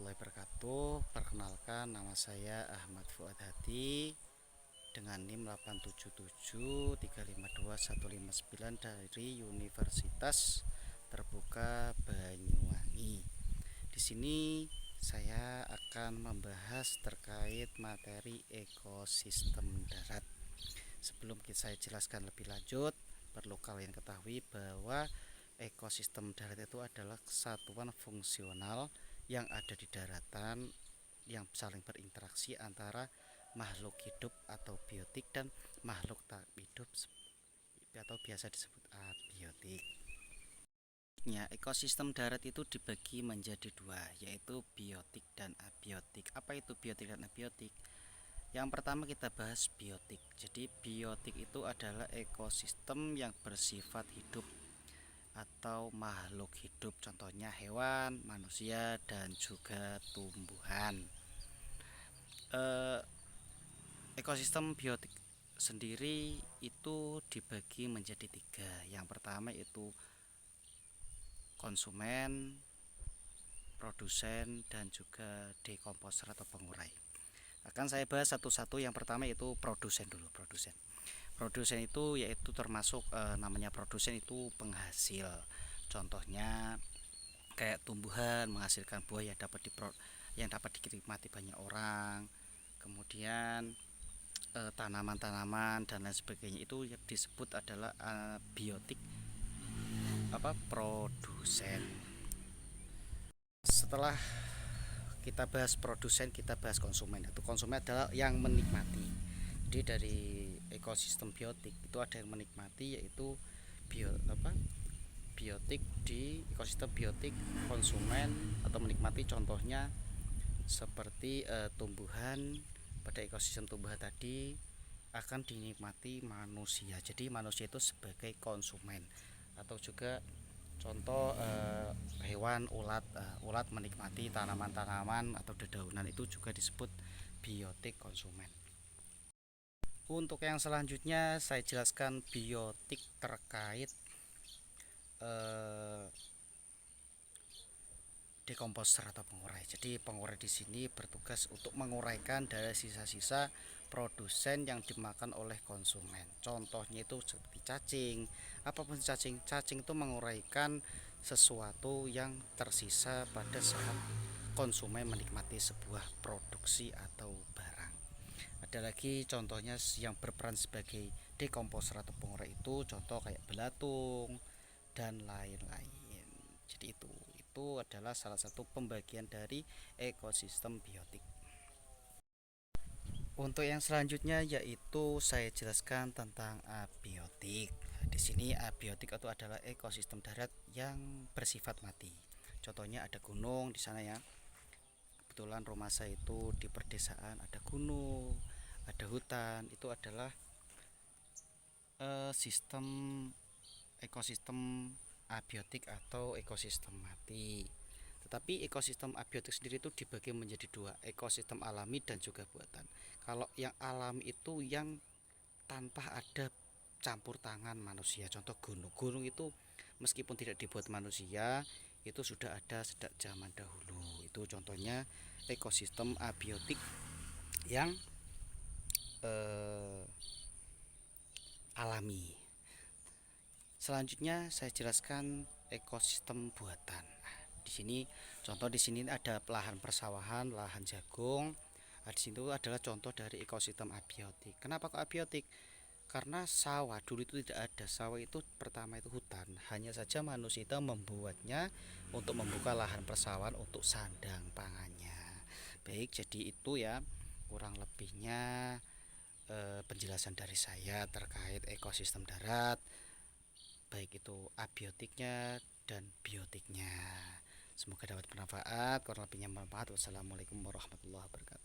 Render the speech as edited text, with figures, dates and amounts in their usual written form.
warahmatullahi wabarakatuh. Perkenalkan, nama saya Ahmad Fuad Hadi dengan NIM 877352159 dari Universitas Terbuka Banyuwangi. Di sini saya akan membahas terkait materi ekosistem darat. Sebelum saya jelaskan lebih lanjut, perlu kalian ketahui bahwa ekosistem darat itu adalah kesatuan fungsional yang ada di daratan yang saling berinteraksi antara makhluk hidup atau biotik dan makhluk tak hidup atau biasa disebut abiotik. Ekosistem darat itu dibagi menjadi dua, yaitu biotik dan abiotik. Apa itu biotik dan abiotik? Yang pertama kita bahas biotik. Jadi biotik itu adalah ekosistem yang bersifat hidup atau makhluk hidup, contohnya hewan, manusia, dan juga tumbuhan. Ekosistem biotik sendiri itu dibagi menjadi tiga. Yang pertama itu konsumen, produsen, dan juga dekomposer atau pengurai. Akan saya bahas satu-satu. Yang pertama itu produsen dulu. Produsen itu yaitu termasuk namanya produsen itu penghasil. Contohnya kayak tumbuhan menghasilkan buah yang dapat dinikmati banyak orang. Kemudian tanaman-tanaman dan lain sebagainya itu yang disebut adalah biotik produsen. Setelah kita bahas produsen, kita bahas konsumen. Itu konsumen adalah yang menikmati. Jadi dari ekosistem biotik itu ada yang menikmati, yaitu biotik. Di ekosistem biotik konsumen atau menikmati, contohnya seperti tumbuhan. Pada ekosistem tumbuhan tadi akan dinikmati manusia. Jadi manusia itu sebagai konsumen. Atau juga contoh hewan ulat menikmati tanaman-tanaman atau dedaunan, itu juga disebut biotik konsumen. Untuk yang selanjutnya saya jelaskan biotik terkait dekomposer atau pengurai. Jadi pengurai di sini bertugas untuk menguraikan dari sisa-sisa produsen yang dimakan oleh konsumen. Contohnya itu seperti cacing. Apapun cacing itu menguraikan sesuatu yang tersisa pada saat konsumen menikmati sebuah produksi atau barang. Ada lagi contohnya yang berperan sebagai dekomposer atau pengurai itu contoh kayak belatung dan lain-lain. Jadi itu adalah salah satu pembagian dari ekosistem biotik. Untuk yang selanjutnya yaitu saya jelaskan tentang abiotik. Di sini abiotik itu adalah ekosistem darat yang bersifat mati. Contohnya ada gunung di sana ya. Kebetulan rumah saya itu di perdesaan, ada gunung, ada hutan. Itu adalah sistem ekosistem abiotik atau ekosistem mati. Tetapi ekosistem abiotik sendiri itu dibagi menjadi dua, ekosistem alami dan juga buatan. Kalau yang alami itu yang tanpa ada campur tangan manusia, contoh gunung. Gunung itu meskipun tidak dibuat manusia, itu sudah ada sejak zaman dahulu. Itu contohnya ekosistem abiotik yang alami. Selanjutnya saya jelaskan ekosistem buatan. Di sini contoh ada lahan persawahan, lahan jagung. Di sini adalah contoh dari ekosistem abiotik. Kenapa kok abiotik? Karena sawah dulu itu tidak ada. Sawah itu pertama itu hutan. Hanya saja manusia itu membuatnya untuk membuka lahan persawahan untuk sandang pangannya. Baik, jadi itu ya kurang lebihnya penjelasan dari saya terkait ekosistem darat, baik itu abiotiknya dan biotiknya. Semoga dapat bermanfaat. Kurang lebihnya bermanfaat. Wassalamualaikum warahmatullahi wabarakatuh.